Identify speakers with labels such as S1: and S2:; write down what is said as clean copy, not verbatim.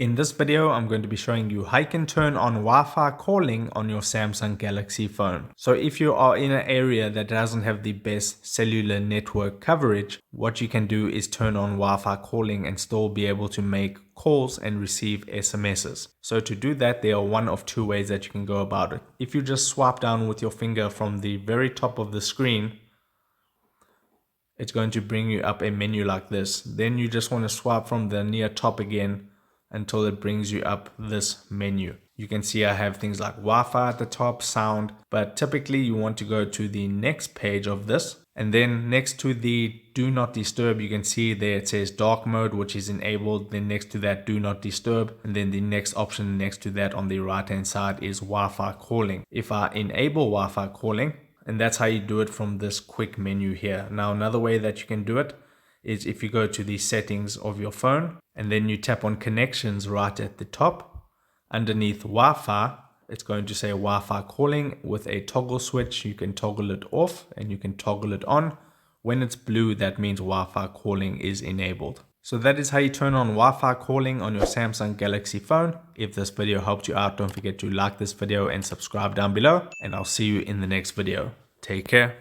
S1: In this video, I'm going to be showing you how you can turn on Wi-Fi calling on your Samsung Galaxy phone. So if you are in an area that doesn't have the best cellular network coverage, what you can do is turn on Wi-Fi calling and still be able to make calls and receive SMSs. So to do that, there are one of two ways that you can go about it. If you just swipe down with your finger from the very top of the screen, it's going to bring you up a menu like this. Then you just want to swipe from the near top again until it brings you up this menu. You can see I have things like Wi-Fi at the top, sound, but typically you want to go to the next page of this. And then next to the do not disturb, you can see there it says dark mode, which is enabled. Then next to that, do not disturb. And then the next option next to that on the right hand side is Wi-Fi calling. If I enable Wi-Fi calling, and that's how you do it from this quick menu here. Now, another way that you can do it is if you go to the settings of your phone and then you tap on connections right at the top. Underneath Wi-Fi, it's going to say Wi-Fi calling with a toggle switch. You can toggle it off and you can toggle it on. When it's blue, that means Wi-Fi calling is enabled. So that is how you turn on Wi-Fi calling on your Samsung Galaxy phone. If this video helped you out, don't forget to like this video and subscribe down below. And I'll see you in the next video. Take care.